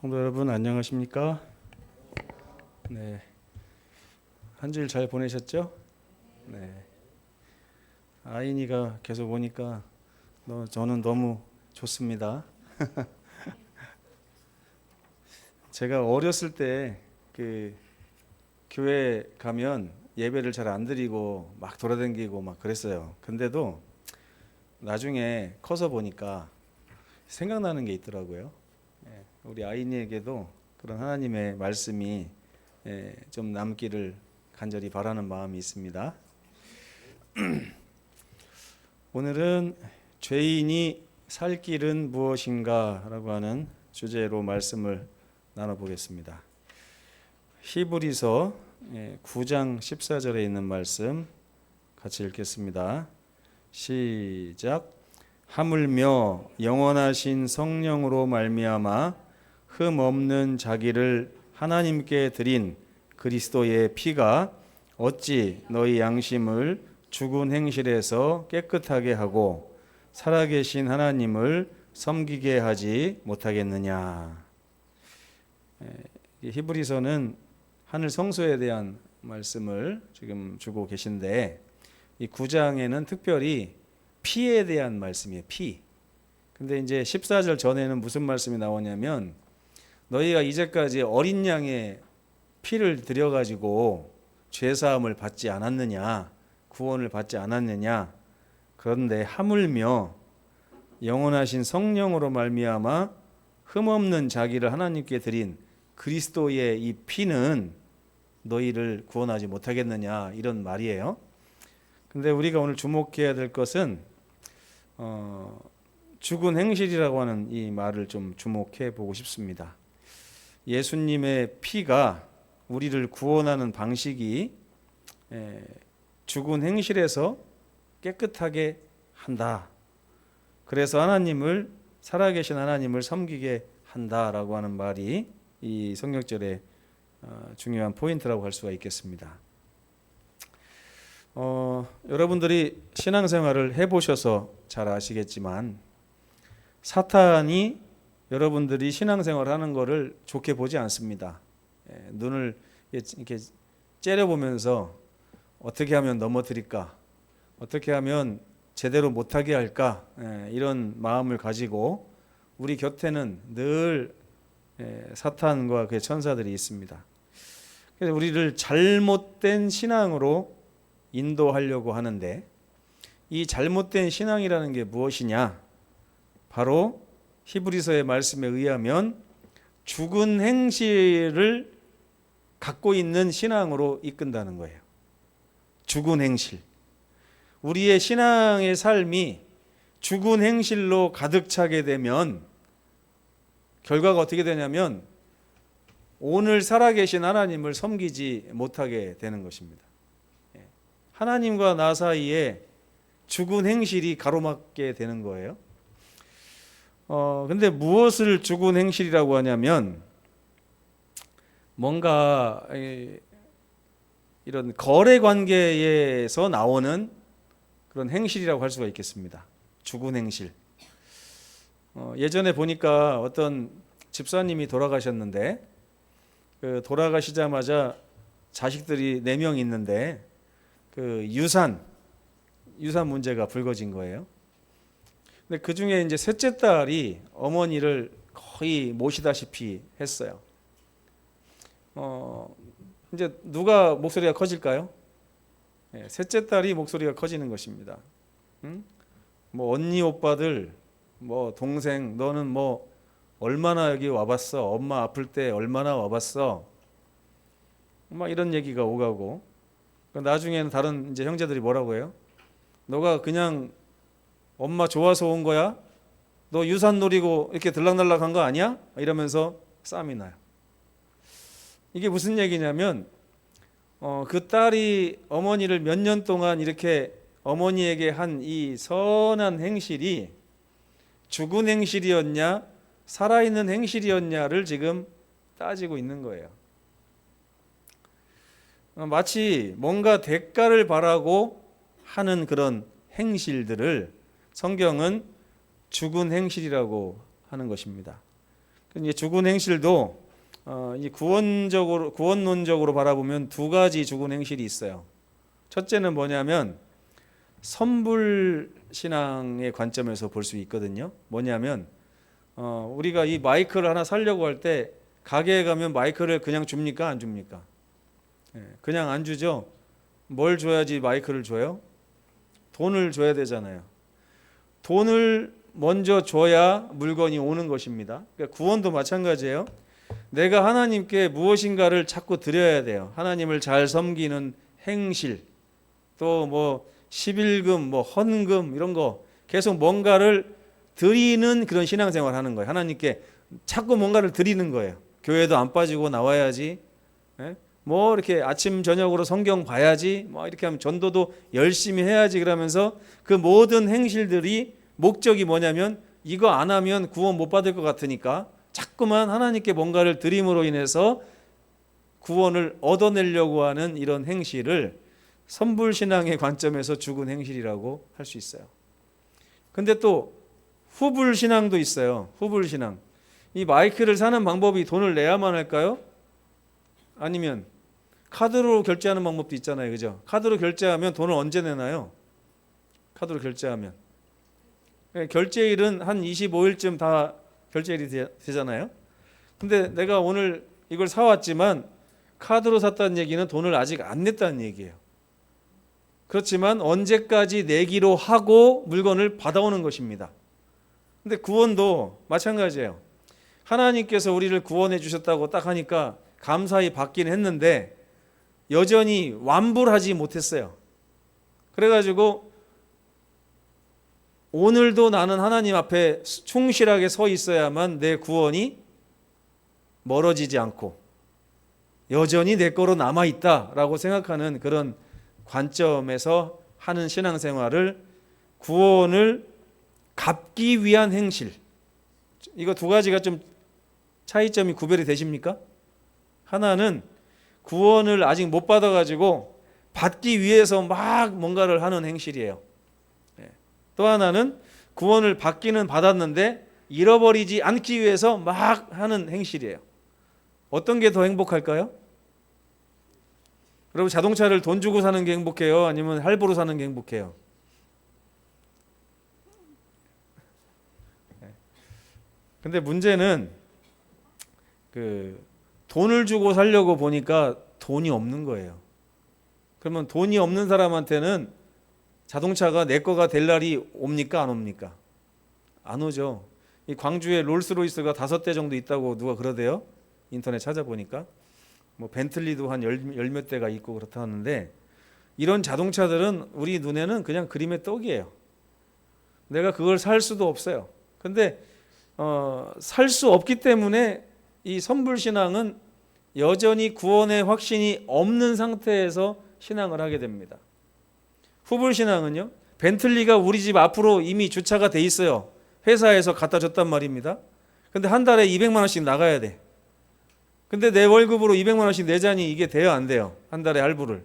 성도 여러분 안녕하십니까? 네, 한 주일 잘 보내셨죠? 네, 아이니가 계속 오니까 저는 너무 좋습니다. 제가 어렸을 때 그 교회 가면 예배를 잘 안 드리고 막 돌아다니고 막 그랬어요. 근데도 나중에 커서 보니까 생각나는 게 있더라고요. 우리 아이니에게도 그런 하나님의 말씀이 좀 남기를 간절히 바라는 마음이 있습니다. 오늘은 죄인이 살 길은 무엇인가 라고 하는 주제로 말씀을 나눠보겠습니다. 히브리서 9장 14절에 있는 말씀 같이 읽겠습니다. 시작. 하물며 영원하신 성령으로 말미암아 흠 없는 자기를 하나님께 드린 그리스도의 피가 어찌 너희 양심을 죽은 행실에서 깨끗하게 하고 살아계신 하나님을 섬기게 하지 못하겠느냐. 히브리서는 하늘 성소에 대한 말씀을 지금 주고 계신데 이 9장에는 특별히 피에 대한 말씀이에요. 피. 근데 이제 14절 전에는 무슨 말씀이 나오냐면 너희가 이제까지 어린 양의 피를 들여가지고 죄사함을 받지 않았느냐, 구원을 받지 않았느냐. 그런데 하물며 영원하신 성령으로 말미암아 흠없는 자기를 하나님께 드린 그리스도의 이 피는 너희를 구원하지 못하겠느냐, 이런 말이에요. 근데 우리가 오늘 주목해야 될 것은 죽은 행실이라고 하는 이 말을 좀 주목해 보고 싶습니다. 예수님의 피가 우리를 구원하는 방식이 죽은 행실에서 깨끗하게 한다. 그래서 하나님을, 살아계신 하나님을 섬기게 한다라고 하는 말이 이 성경절의 중요한 포인트라고 할 수가 있겠습니다. 여러분들이 신앙생활을 해보셔서 잘 아시겠지만 사탄이 여러분들이 신앙생활을 하는 것을 좋게 보지 않습니다. 눈을 이렇게 째려보면서 어떻게 하면 넘어뜨릴까, 어떻게 하면 제대로 못하게 할까, 이런 마음을 가지고 우리 곁에는 늘 사탄과 그의 천사들이 있습니다. 그래서 우리를 잘못된 신앙으로 인도하려고 하는데 이 잘못된 신앙이라는 게 무엇이냐? 바로 히브리서의 말씀에 의하면 죽은 행실을 갖고 있는 신앙으로 이끈다는 거예요. 죽은 행실. 우리의 신앙의 삶이 죽은 행실로 가득 차게 되면 결과가 어떻게 되냐면 오늘 살아계신 하나님을 섬기지 못하게 되는 것입니다. 하나님과 나 사이에 죽은 행실이 가로막게 되는 거예요. 근데 무엇을 죽은 행실이라고 하냐면 뭔가 이런 거래 관계에서 나오는 그런 행실이라고 할 수가 있겠습니다. 죽은 행실. 예전에 보니까 어떤 집사님이 돌아가셨는데 그 돌아가시자마자 자식들이 4명 있는데 그 유산 문제가 불거진 거예요. 근데 그 중에 이제 셋째 딸이 어머니를 거의 모시다시피 했어요. 이제 누가 목소리가 커질까요? 셋째 딸이 목소리가 커지는 것입니다. 뭐 언니 오빠들, 뭐 동생, 너는 뭐 얼마나 여기 와봤어? 엄마 아플 때 얼마나 와봤어? 막 이런 얘기가 오가고, 나중에는 다른 이제 형제들이 뭐라고 해요? 너가 그냥 엄마 좋아서 온 거야? 너 유산 노리고 이렇게 들락날락한 거 아니야? 이러면서 싸움이 나요. 이게 무슨 얘기냐면 그 딸이 어머니를 몇 년 동안 이렇게 어머니에게 한 이 선한 행실이 죽은 행실이었냐, 살아있는 행실이었냐를 지금 따지고 있는 거예요. 마치 뭔가 대가를 바라고 하는 그런 행실들을 성경은 죽은 행실이라고 하는 것입니다. 이제 죽은 행실도 이 구원론적으로 바라보면 두 가지 죽은 행실이 있어요. 첫째는 뭐냐면 선불 신앙의 관점에서 볼 수 있거든요. 뭐냐면 우리가 이 마이크를 하나 사려고 할 때 가게에 가면 마이크를 그냥 줍니까? 안 줍니까? 그냥 안 주죠. 뭘 줘야지 마이크를 줘요? 돈을 줘야 되잖아요. 돈을 먼저 줘야 물건이 오는 것입니다. 그러니까 구원도 마찬가지예요. 내가 하나님께 무엇인가를 자꾸 드려야 돼요. 하나님을 잘 섬기는 행실, 또 뭐 11금, 뭐 헌금 이런 거 계속 뭔가를 드리는 그런 신앙생활 하는 거예요. 하나님께 자꾸 뭔가를 드리는 거예요. 교회도 안 빠지고 나와야지. 뭐 이렇게 아침 저녁으로 성경 봐야지. 뭐 이렇게 하면 전도도 열심히 해야지. 그러면서 그 모든 행실들이 목적이 뭐냐면 이거 안 하면 구원 못 받을 것 같으니까 자꾸만 하나님께 뭔가를 드림으로 인해서 구원을 얻어내려고 하는 이런 행실을 선불신앙의 관점에서 죽은 행실이라고 할 수 있어요. 근데 또 후불신앙도 있어요. 후불신앙. 이 마이크를 사는 방법이 돈을 내야만 할까요? 아니면 카드로 결제하는 방법도 있잖아요. 그죠? 카드로 결제하면 돈을 언제 내나요? 카드로 결제하면. 결제일은 한 25일쯤 다 결제일이 되잖아요. 근데 내가 오늘 이걸 사왔지만 카드로 샀다는 얘기는 돈을 아직 안 냈다는 얘기예요. 그렇지만 언제까지 내기로 하고 물건을 받아오는 것입니다. 근데 구원도 마찬가지예요. 하나님께서 우리를 구원해 주셨다고 딱 하니까 감사히 받긴 했는데 여전히 완불하지 못했어요. 그래가지고 오늘도 나는 하나님 앞에 충실하게 서 있어야만 내 구원이 멀어지지 않고 여전히 내 거로 남아있다라고 생각하는 그런 관점에서 하는 신앙생활을 구원을 갚기 위한 행실, 이거 두 가지가 좀 차이점이 구별이 되십니까? 하나는 구원을 아직 못 받아가지고 받기 위해서 막 뭔가를 하는 행실이에요. 또 하나는 구원을 받기는 받았는데 잃어버리지 않기 위해서 막 하는 행실이에요. 어떤 게 더 행복할까요? 여러분, 자동차를 돈 주고 사는 게 행복해요? 아니면 할부로 사는 게 행복해요? 근데 문제는 돈을 주고 살려고 보니까 돈이 없는 거예요. 그러면 돈이 없는 사람한테는 자동차가 내 거가 될 날이 옵니까? 안 옵니까? 안 오죠. 이 광주에 롤스로이스가 5대 정도 있다고 누가 그러대요. 인터넷 찾아보니까. 뭐 벤틀리도 한 열 몇 대가 있고 그렇다 하는데 이런 자동차들은 우리 눈에는 그냥 그림의 떡이에요. 내가 그걸 살 수도 없어요. 근데 살 수 없기 때문에 이 선불신앙은 여전히 구원의 확신이 없는 상태에서 신앙을 하게 됩니다. 후불신앙은요, 벤틀리가 우리 집 앞으로 이미 주차가 돼 있어요. 회사에서 갖다 줬단 말입니다. 근데 한 달에 200만 원씩 나가야 돼. 근데 내 월급으로 200만 원씩 내자니 이게 돼요, 안 돼요? 한 달에 할부를.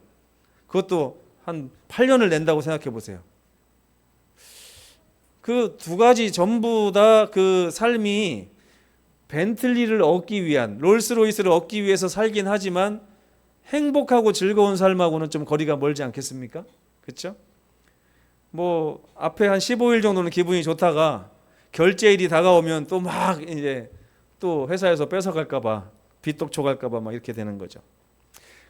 그것도 한 8년을 낸다고 생각해 보세요. 그 두 가지 전부 다 그 삶이 벤틀리를 얻기 위한, 롤스로이스를 얻기 위해서 살긴 하지만 행복하고 즐거운 삶하고는 좀 거리가 멀지 않겠습니까? 그렇죠? 뭐 앞에 한 15일 정도는 기분이 좋다가 결제일이 다가오면 또 막 이제 또 회사에서 뺏어갈까 봐, 빚독초 갈까 봐 막 이렇게 되는 거죠.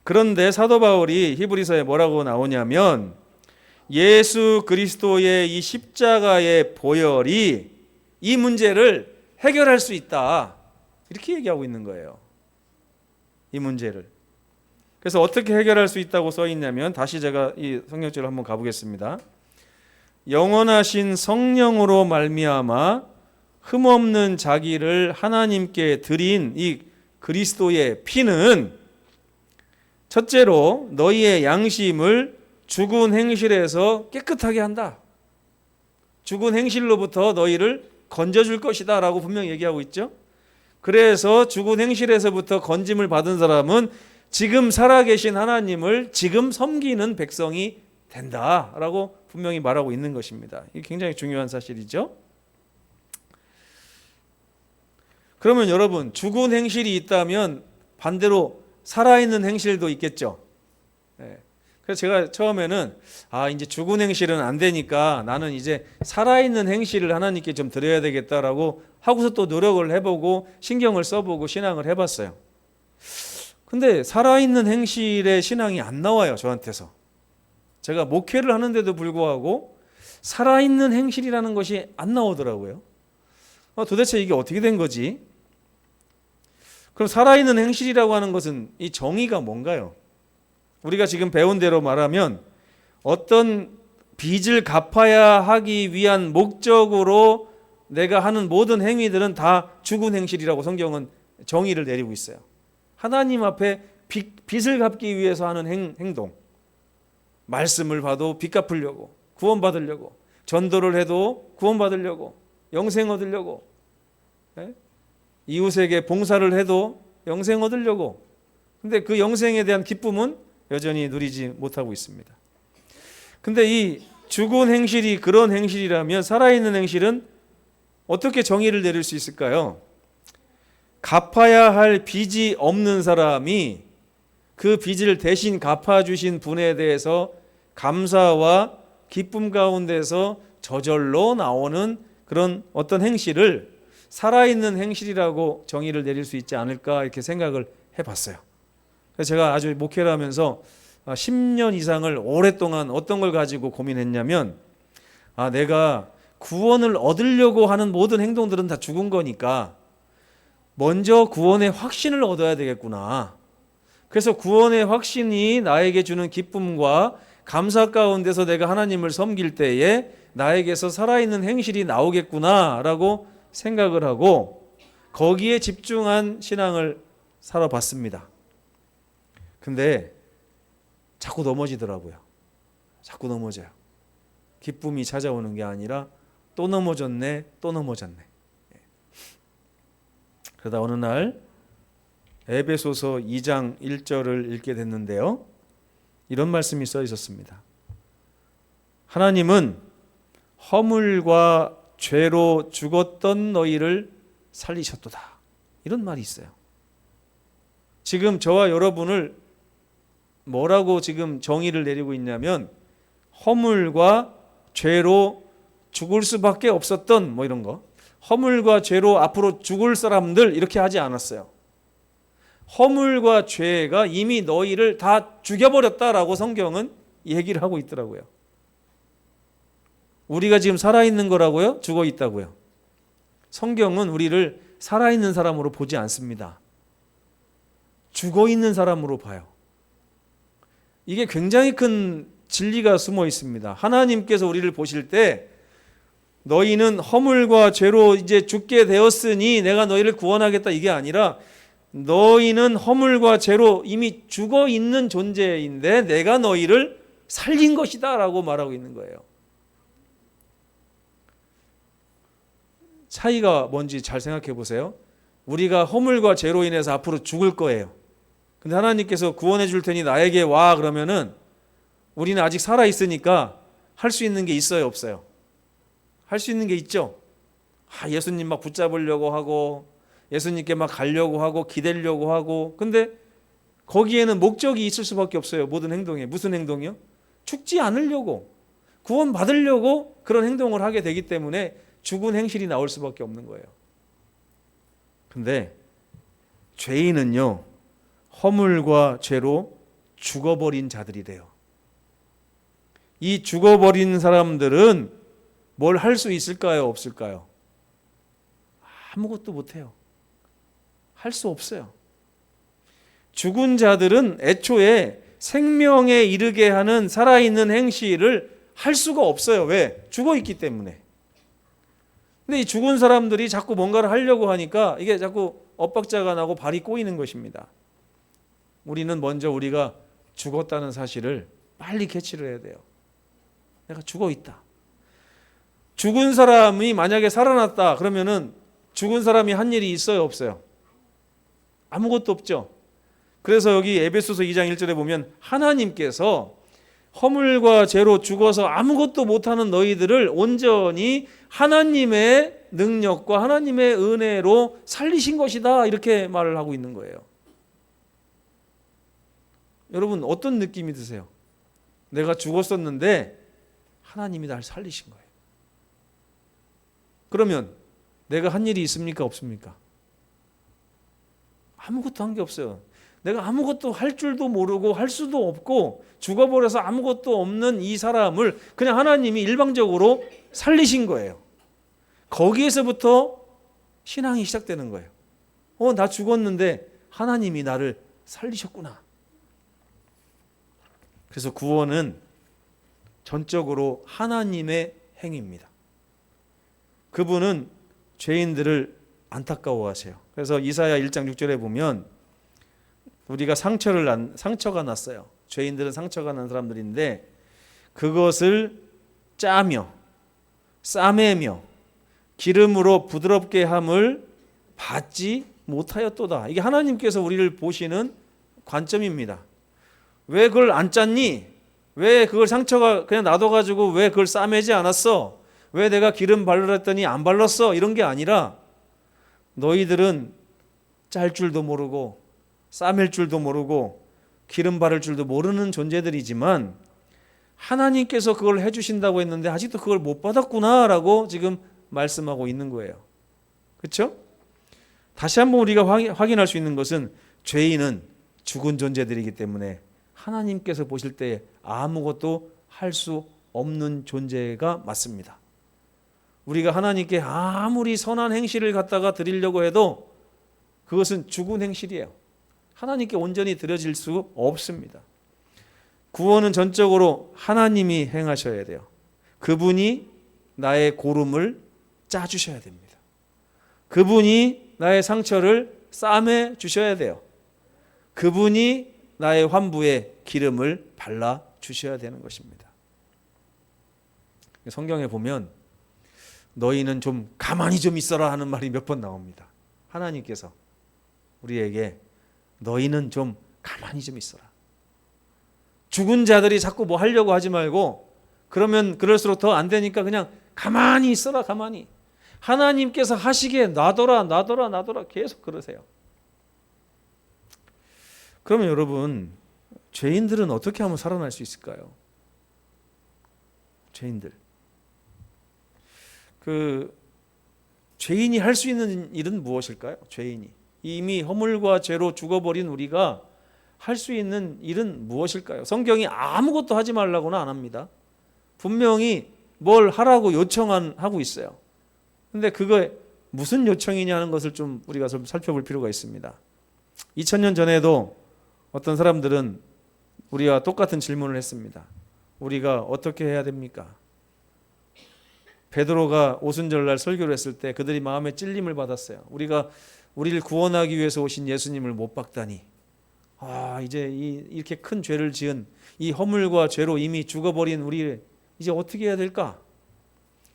그런데 사도 바울이 히브리서에 뭐라고 나오냐면 예수 그리스도의 이 십자가의 보혈이 이 문제를 해결할 수 있다, 이렇게 얘기하고 있는 거예요. 이 문제를. 그래서 어떻게 해결할 수 있다고 써 있냐면, 다시 제가 이 성경절을 한번 가보겠습니다. 영원하신 성령으로 말미암아 흠없는 자기를 하나님께 드린 이 그리스도의 피는 첫째로 너희의 양심을 죽은 행실에서 깨끗하게 한다. 죽은 행실로부터 너희를 건져줄 것이다 라고 분명히 얘기하고 있죠. 그래서 죽은 행실에서부터 건짐을 받은 사람은 지금 살아계신 하나님을 지금 섬기는 백성이 된다라고 분명히 말하고 있는 것입니다. 이게 굉장히 중요한 사실이죠. 그러면 여러분, 죽은 행실이 있다면 반대로 살아있는 행실도 있겠죠. 예. 그래서 제가 처음에는 이제 죽은 행실은 안 되니까 나는 이제 살아있는 행실을 하나님께 좀 드려야 되겠다라고 하고서 또 노력을 해보고 신경을 써보고 신앙을 해봤어요. 근데 살아있는 행실의 신앙이 안 나와요, 저한테서. 제가 목회를 하는데도 불구하고 살아있는 행실이라는 것이 안 나오더라고요. 도대체 이게 어떻게 된 거지? 그럼 살아있는 행실이라고 하는 것은 이 정의가 뭔가요? 우리가 지금 배운 대로 말하면 어떤 빚을 갚아야 하기 위한 목적으로 내가 하는 모든 행위들은 다 죽은 행실이라고 성경은 정의를 내리고 있어요. 하나님 앞에 빚을 갚기 위해서 하는 행동, 말씀을 봐도 빚 갚으려고, 구원받으려고, 전도를 해도 구원받으려고, 영생 얻으려고, 이웃에게 봉사를 해도 영생 얻으려고. 근데 그 영생에 대한 기쁨은 여전히 누리지 못하고 있습니다. 근데 이 죽은 행실이 그런 행실이라면 살아있는 행실은 어떻게 정의를 내릴 수 있을까요? 갚아야 할 빚이 없는 사람이 그 빚을 대신 갚아주신 분에 대해서 감사와 기쁨 가운데서 저절로 나오는 그런 어떤 행실을 살아있는 행실이라고 정의를 내릴 수 있지 않을까 이렇게 생각을 해봤어요. 그래서 제가 아주 목회를 하면서 10년 이상을 오랫동안 어떤 걸 가지고 고민했냐면 내가 구원을 얻으려고 하는 모든 행동들은 다 죽은 거니까 먼저 구원의 확신을 얻어야 되겠구나. 그래서 구원의 확신이 나에게 주는 기쁨과 감사 가운데서 내가 하나님을 섬길 때에 나에게서 살아있는 행실이 나오겠구나라고 생각을 하고 거기에 집중한 신앙을 살아봤습니다. 근데 자꾸 넘어지더라고요. 자꾸 넘어져요. 기쁨이 찾아오는 게 아니라 또 넘어졌네, 또 넘어졌네. 그러다 어느 날 에베소서 2장 1절을 읽게 됐는데요. 이런 말씀이 써 있었습니다. 하나님은 허물과 죄로 죽었던 너희를 살리셨도다. 이런 말이 있어요. 지금 저와 여러분을 뭐라고 지금 정의를 내리고 있냐면 허물과 죄로 죽을 수밖에 없었던 이런 거. 허물과 죄로 앞으로 죽을 사람들 이렇게 하지 않았어요. 허물과 죄가 이미 너희를 다 죽여버렸다라고 성경은 얘기를 하고 있더라고요. 우리가 지금 살아있는 거라고요? 죽어 있다고요? 성경은 우리를 살아있는 사람으로 보지 않습니다. 죽어 있는 사람으로 봐요. 이게 굉장히 큰 진리가 숨어 있습니다. 하나님께서 우리를 보실 때 너희는 허물과 죄로 이제 죽게 되었으니 내가 너희를 구원하겠다 이게 아니라 너희는 허물과 죄로 이미 죽어 있는 존재인데 내가 너희를 살린 것이다 라고 말하고 있는 거예요. 차이가 뭔지 잘 생각해 보세요. 우리가 허물과 죄로 인해서 앞으로 죽을 거예요. 근데 하나님께서 구원해 줄 테니 나에게 와 그러면은 우리는 아직 살아 있으니까 할 수 있는 게 있어요, 없어요? 할 수 있는 게 있죠. 예수님 막 붙잡으려고 하고 예수님께 막 가려고 하고 기대려고 하고 근데 거기에는 목적이 있을 수밖에 없어요. 모든 행동에. 무슨 행동이요? 죽지 않으려고 구원 받으려고 그런 행동을 하게 되기 때문에 죽은 행실이 나올 수밖에 없는 거예요. 근데 죄인은요 허물과 죄로 죽어버린 자들이래요. 이 죽어버린 사람들은 뭘 할 수 있을까요? 없을까요? 아무것도 못해요. 할 수 없어요. 죽은 자들은 애초에 생명에 이르게 하는 살아있는 행실을 할 수가 없어요. 왜? 죽어 있기 때문에. 근데 이 죽은 사람들이 자꾸 뭔가를 하려고 하니까 이게 자꾸 엇박자가 나고 발이 꼬이는 것입니다. 우리는 먼저 우리가 죽었다는 사실을 빨리 캐치를 해야 돼요. 내가 죽어 있다. 죽은 사람이 만약에 살아났다 그러면은 죽은 사람이 한 일이 있어요, 없어요? 아무것도 없죠. 그래서 여기 에베소서 2장 1절에 보면 하나님께서 허물과 죄로 죽어서 아무것도 못하는 너희들을 온전히 하나님의 능력과 하나님의 은혜로 살리신 것이다, 이렇게 말을 하고 있는 거예요. 여러분 어떤 느낌이 드세요? 내가 죽었었는데 하나님이 날 살리신 거예요. 그러면 내가 한 일이 있습니까? 없습니까? 아무것도 한 게 없어요. 내가 아무것도 할 줄도 모르고 할 수도 없고 죽어버려서 아무것도 없는 이 사람을 그냥 하나님이 일방적으로 살리신 거예요. 거기에서부터 신앙이 시작되는 거예요. 나 죽었는데 하나님이 나를 살리셨구나. 그래서 구원은 전적으로 하나님의 행위입니다. 그분은 죄인들을 안타까워하세요. 그래서 이사야 1장 6절에 보면 우리가 상처가 났어요. 죄인들은 상처가 난 사람들인데 그것을 짜며 싸매며 기름으로 부드럽게 함을 받지 못하였도다. 이게 하나님께서 우리를 보시는 관점입니다. 왜 그걸 안 짰니? 왜 그걸 상처가 그냥 놔둬가지고 왜 그걸 싸매지 않았어? 왜 내가 기름 바르라 했더니 안 발랐어? 이런 게 아니라 너희들은 짤 줄도 모르고 싸맬 줄도 모르고 기름 바를 줄도 모르는 존재들이지만 하나님께서 그걸 해주신다고 했는데 아직도 그걸 못 받았구나라고 지금 말씀하고 있는 거예요. 그렇죠? 다시 한번 우리가 확인할 수 있는 것은 죄인은 죽은 존재들이기 때문에 하나님께서 보실 때 아무것도 할 수 없는 존재가 맞습니다. 우리가 하나님께 아무리 선한 행실을 갖다가 드리려고 해도 그것은 죽은 행실이에요. 하나님께 온전히 드려질 수 없습니다. 구원은 전적으로 하나님이 행하셔야 돼요. 그분이 나의 고름을 짜주셔야 됩니다. 그분이 나의 상처를 싸매 주셔야 돼요. 그분이 나의 환부에 기름을 발라 주셔야 되는 것입니다. 성경에 보면 너희는 좀 가만히 좀 있어라 하는 말이 몇 번 나옵니다. 하나님께서 우리에게 너희는 좀 가만히 좀 있어라. 죽은 자들이 자꾸 뭐 하려고 하지 말고 그러면 그럴수록 더 안 되니까 그냥 가만히 있어라. 가만히. 하나님께서 하시기에 놔둬라 계속 그러세요. 그러면 여러분 죄인들은 어떻게 하면 살아날 수 있을까요? 죄인들. 죄인이 할 수 있는 일은 무엇일까요? 죄인이 이미 허물과 죄로 죽어버린 우리가 할 수 있는 일은 무엇일까요? 성경이 아무것도 하지 말라고는 안 합니다. 분명히 뭘 하라고 요청하고 있어요. 근데 그거 무슨 요청이냐 하는 것을 좀 우리가 좀 살펴볼 필요가 있습니다. 2000년 전에도 어떤 사람들은 우리와 똑같은 질문을 했습니다. 우리가 어떻게 해야 됩니까? 베드로가 오순절날 설교를 했을 때 그들이 마음에 찔림을 받았어요. 우리를 구원하기 위해서 오신 예수님을 못 박다니. 이제 이렇게 큰 죄를 지은 이 허물과 죄로 이미 죽어버린 우리 이제 어떻게 해야 될까?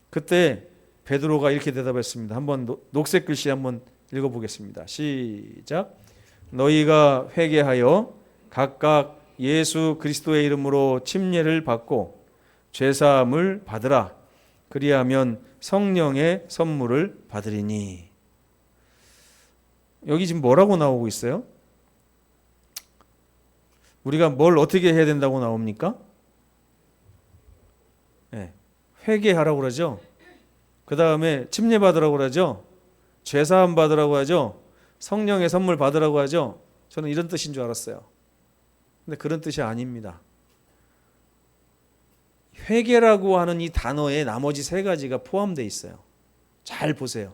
그때 베드로가 이렇게 대답했습니다. 한번 녹색 글씨 한번 읽어보겠습니다. 시작. 너희가 회개하여 각각 예수 그리스도의 이름으로 침례를 받고 죄사함을 받으라. 그리하면 성령의 선물을 받으리니. 여기 지금 뭐라고 나오고 있어요? 우리가 뭘 어떻게 해야 된다고 나옵니까? 네, 회개하라고 그러죠. 그 다음에 침례 받으라고 그러죠. 죄사함 받으라고 하죠. 성령의 선물 받으라고 하죠. 저는 이런 뜻인 줄 알았어요. 근데 그런 뜻이 아닙니다. 회개라고 하는 이 단어에 나머지 세 가지가 포함되어 있어요. 잘 보세요.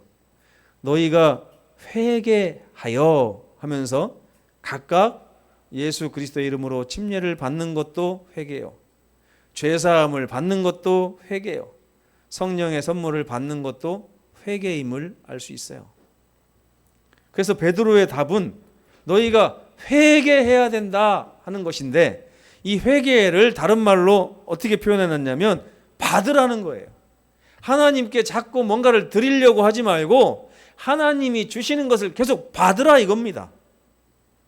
너희가 회개하여 하면서 각각 예수 그리스도의 이름으로 침례를 받는 것도 회개요. 죄사함을 받는 것도 회개요. 성령의 선물을 받는 것도 회개임을 알 수 있어요. 그래서 베드로의 답은 너희가 회개해야 된다 하는 것인데 이 회개를 다른 말로 어떻게 표현해놨냐면 받으라는 거예요. 하나님께 자꾸 뭔가를 드리려고 하지 말고 하나님이 주시는 것을 계속 받으라 이겁니다.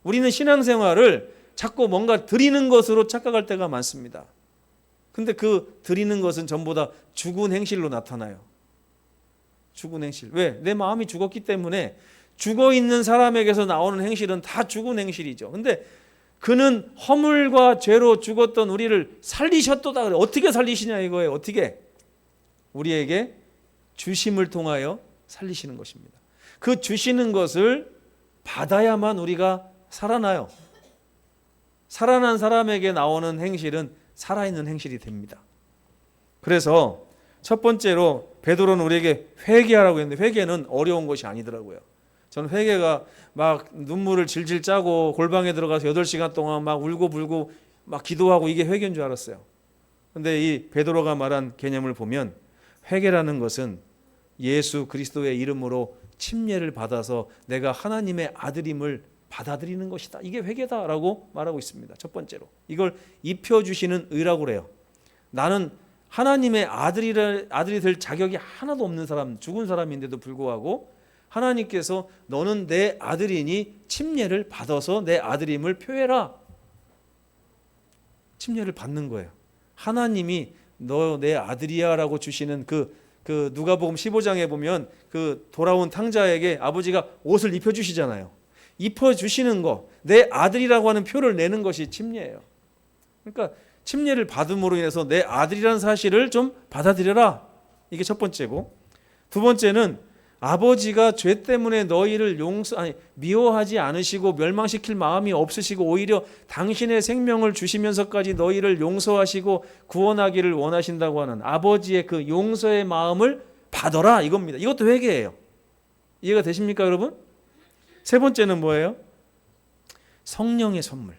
우리는 신앙생활을 자꾸 뭔가 드리는 것으로 착각할 때가 많습니다. 근데 그 드리는 것은 전부 다 죽은 행실로 나타나요. 죽은 행실. 왜? 내 마음이 죽었기 때문에 죽어 있는 사람에게서 나오는 행실은 다 죽은 행실이죠. 근데 그는 허물과 죄로 죽었던 우리를 살리셨도다 그래. 어떻게 살리시냐 이거예요. 어떻게? 우리에게 주심을 통하여 살리시는 것입니다. 그 주시는 것을 받아야만 우리가 살아나요. 살아난 사람에게 나오는 행실은 살아있는 행실이 됩니다. 그래서 첫 번째로 베드로는 우리에게 회개하라고 했는데 회개는 어려운 것이 아니더라고요. 저는 회개가 막 눈물을 질질 짜고 골방에 들어가서 8시간 동안 막 울고불고 막 기도하고 이게 회개인 줄 알았어요. 근데 이 베드로가 말한 개념을 보면 회개라는 것은 예수 그리스도의 이름으로 침례를 받아서 내가 하나님의 아들임을 받아들이는 것이다. 이게 회개다라고 말하고 있습니다. 첫 번째로 이걸 입혀주시는 의라고 그래요. 나는 하나님의 아들이 될 자격이 하나도 없는 사람, 죽은 사람인데도 불구하고 하나님께서 너는 내 아들이니 침례를 받아서 내 아들임을 표해라. 침례를 받는 거예요. 하나님이 너 내 아들이야 라고 주시는 그 누가복음 15장에 보면 그 돌아온 탕자에게 아버지가 옷을 입혀주시잖아요. 입혀주시는 거, 내 아들이라고 하는 표를 내는 것이 침례예요. 그러니까 침례를 받음으로 인해서 내 아들이라는 사실을 좀 받아들여라. 이게 첫 번째고, 두 번째는 아버지가 죄 때문에 너희를 미워하지 않으시고 멸망시킬 마음이 없으시고 오히려 당신의 생명을 주시면서까지 너희를 용서하시고 구원하기를 원하신다고 하는 아버지의 그 용서의 마음을 받아라 이겁니다. 이것도 회개예요. 이해가 되십니까 여러분? 세 번째는 뭐예요? 성령의 선물.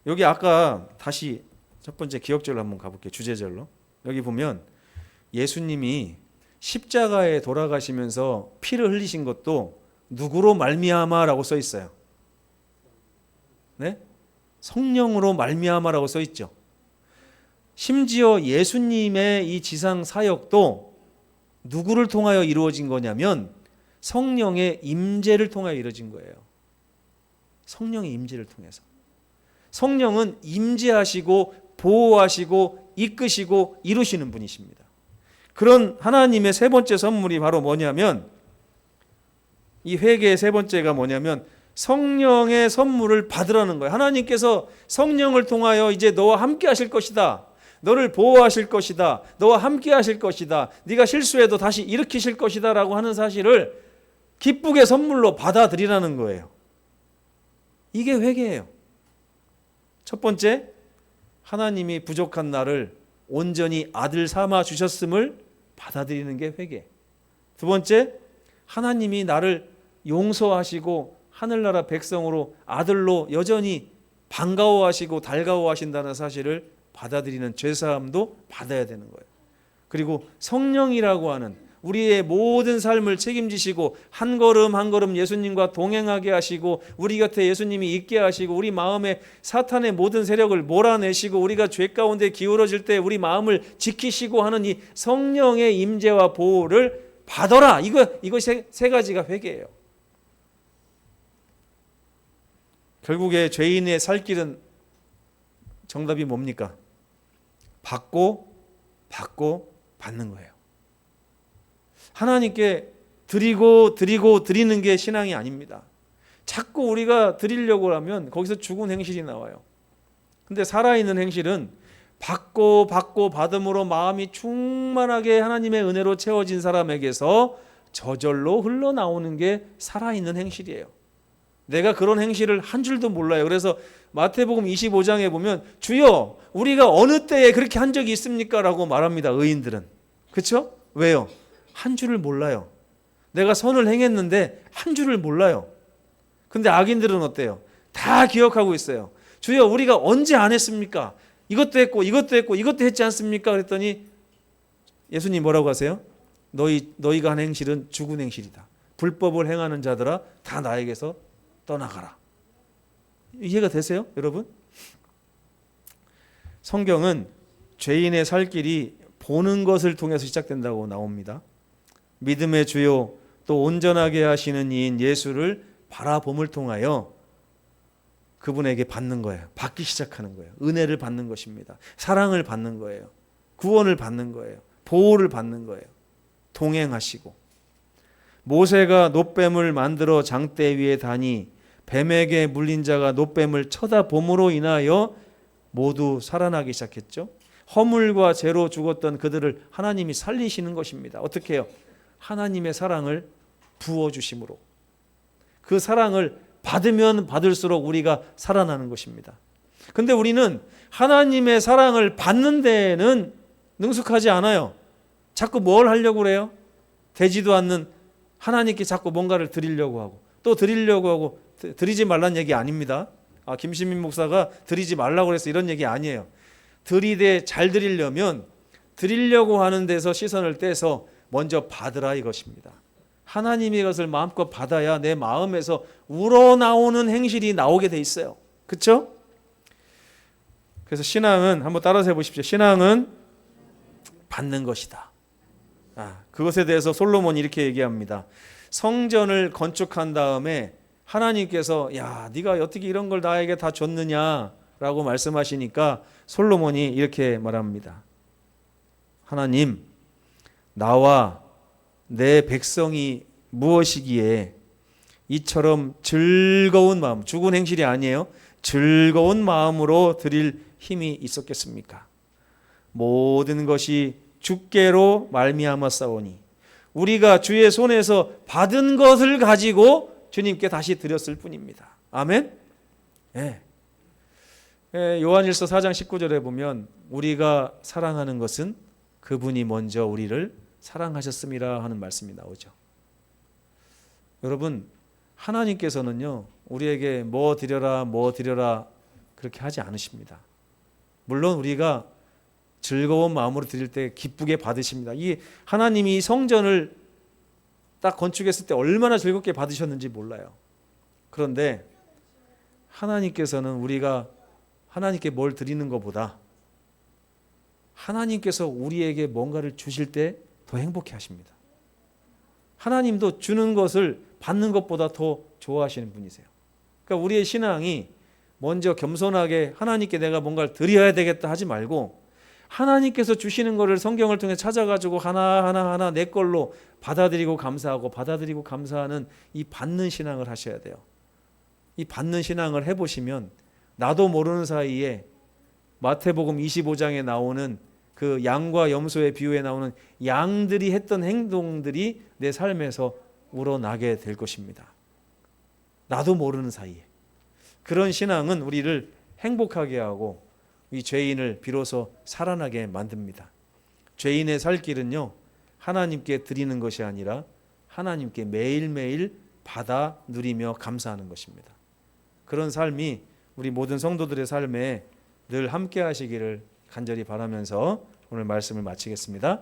여기 아까 다시 첫 번째 기억절로 한번 가볼게요. 주제절로. 여기 보면 예수님이 십자가에 돌아가시면서 피를 흘리신 것도 누구로 말미암아라고 써 있어요. 네? 성령으로 말미암아라고 써 있죠. 심지어 예수님의 이 지상 사역도 누구를 통하여 이루어진 거냐면 성령의 임재를 통하여 이루어진 거예요. 성령의 임재를 통해서. 성령은 임재하시고 보호하시고 이끄시고 이루시는 분이십니다. 그런 하나님의 세 번째 선물이 바로 뭐냐면 이 회개의 세 번째가 뭐냐면 성령의 선물을 받으라는 거예요. 하나님께서 성령을 통하여 이제 너와 함께 하실 것이다. 너를 보호하실 것이다. 너와 함께 하실 것이다. 네가 실수해도 다시 일으키실 것이다 라고 하는 사실을 기쁘게 선물로 받아들이라는 거예요. 이게 회개예요. 첫 번째, 하나님이 부족한 나를 온전히 아들 삼아 주셨음을 받아들이는 게 회개. 두 번째, 하나님이 나를 용서하시고 하늘나라 백성으로 아들로 여전히 반가워하시고 달가워하신다는 사실을 받아들이는 죄사함도 받아야 되는 거예요. 그리고 성령이라고 하는 우리의 모든 삶을 책임지시고 한 걸음 한 걸음 예수님과 동행하게 하시고 우리 곁에 예수님이 있게 하시고 우리 마음에 사탄의 모든 세력을 몰아내시고 우리가 죄 가운데 기울어질 때 우리 마음을 지키시고 하는 이 성령의 임재와 보호를 받아라. 이거 세 가지가 회개예요. 결국에 죄인의 살 길은 정답이 뭡니까? 받고 받는 거예요. 하나님께 드리는 게 신앙이 아닙니다. 자꾸 우리가 드리려고 하면 거기서 죽은 행실이 나와요. 근데 살아있는 행실은 받고 받음으로 마음이 충만하게 하나님의 은혜로 채워진 사람에게서 저절로 흘러나오는 게 살아있는 행실이에요. 내가 그런 행실을 한 줄도 몰라요. 그래서 마태복음 25장에 보면 주여 우리가 어느 때에 그렇게 한 적이 있습니까? 라고 말합니다. 의인들은. 그렇죠? 왜요? 한 줄을 몰라요. 내가 선을 행했는데 한 줄을 몰라요. 근데 악인들은 어때요? 다 기억하고 있어요. 주여 우리가 언제 안 했습니까? 이것도 했고 이것도 했지 않습니까? 그랬더니 예수님 뭐라고 하세요? 너희가 한 행실은 죽은 행실이다. 불법을 행하는 자들아 다 나에게서 떠나가라. 이해가 되세요, 여러분? 성경은 죄인의 살 길이 보는 것을 통해서 시작된다고 나옵니다. 믿음의 주요 또 온전하게 하시는 이인 예수를 바라봄을 통하여 그분에게 받는 거예요. 받기 시작하는 거예요. 은혜를 받는 것입니다. 사랑을 받는 거예요. 구원을 받는 거예요. 보호를 받는 거예요. 동행하시고 모세가 놋뱀을 만들어 장대 위에 다니 뱀에게 물린 자가 놋뱀을 쳐다봄으로 인하여 모두 살아나기 시작했죠. 허물과 죄로 죽었던 그들을 하나님이 살리시는 것입니다. 어떻게 해요? 하나님의 사랑을 부어주심으로. 그 사랑을 받으면 받을수록 우리가 살아나는 것입니다. 근데 우리는 하나님의 사랑을 받는 데에는 능숙하지 않아요. 자꾸 뭘 하려고 그래요? 되지도 않는 하나님께 자꾸 뭔가를 드리려고 하고 또 드리려고 하고 드리지 말란 얘기 아닙니다. 김시민 목사가 드리지 말라고 그래서 이런 얘기 아니에요. 드리되 잘 드리려면 드리려고 하는 데서 시선을 떼서 먼저 받으라 이것입니다. 하나님의 것을 마음껏 받아야 내 마음에서 우러나오는 행실이 나오게 돼 있어요. 그렇죠? 그래서 신앙은 한번 따라서 해보십시오. 신앙은 받는 것이다. 그것에 대해서 솔로몬이 이렇게 얘기합니다. 성전을 건축한 다음에 하나님께서 야 네가 어떻게 이런 걸 나에게 다 줬느냐라고 말씀하시니까 솔로몬이 이렇게 말합니다. 하나님, 나와 내 백성이 무엇이기에 이처럼 즐거운 마음, 죽은 행실이 아니에요. 즐거운 마음으로 드릴 힘이 있었겠습니까? 모든 것이 주께로 말미암았사오니 우리가 주의 손에서 받은 것을 가지고 주님께 다시 드렸을 뿐입니다. 아멘. 요한일서 4장 19절에 보면 우리가 사랑하는 것은 그분이 먼저 우리를 사랑하셨음이라 하는 말씀이 나오죠. 여러분, 하나님께서는요 우리에게 뭐 드려라 그렇게 하지 않으십니다. 물론 우리가 즐거운 마음으로 드릴 때 기쁘게 받으십니다. 이 하나님이 성전을 딱 건축했을 때 얼마나 즐겁게 받으셨는지 몰라요. 그런데 하나님께서는 우리가 하나님께 뭘 드리는 것보다 하나님께서 우리에게 뭔가를 주실 때 더 행복해 하십니다. 하나님도 주는 것을 받는 것보다 더 좋아하시는 분이세요. 그러니까 우리의 신앙이 먼저 겸손하게 하나님께 내가 뭔가를 드려야 되겠다 하지 말고 하나님께서 주시는 것을 성경을 통해 찾아가지고 하나하나 내 걸로 받아들이고 감사하는 이 받는 신앙을 하셔야 돼요. 이 받는 신앙을 해보시면 나도 모르는 사이에 마태복음 25장에 나오는 그 양과 염소의 비유에 나오는 양들이 했던 행동들이 내 삶에서 우러나게 될 것입니다. 나도 모르는 사이에. 그런 신앙은 우리를 행복하게 하고 이 죄인을 비로소 살아나게 만듭니다. 죄인의 살 길은요 하나님께 드리는 것이 아니라 하나님께 매일매일 받아 누리며 감사하는 것입니다. 그런 삶이 우리 모든 성도들의 삶에 늘 함께 하시기를 간절히 바라면서 오늘 말씀을 마치겠습니다.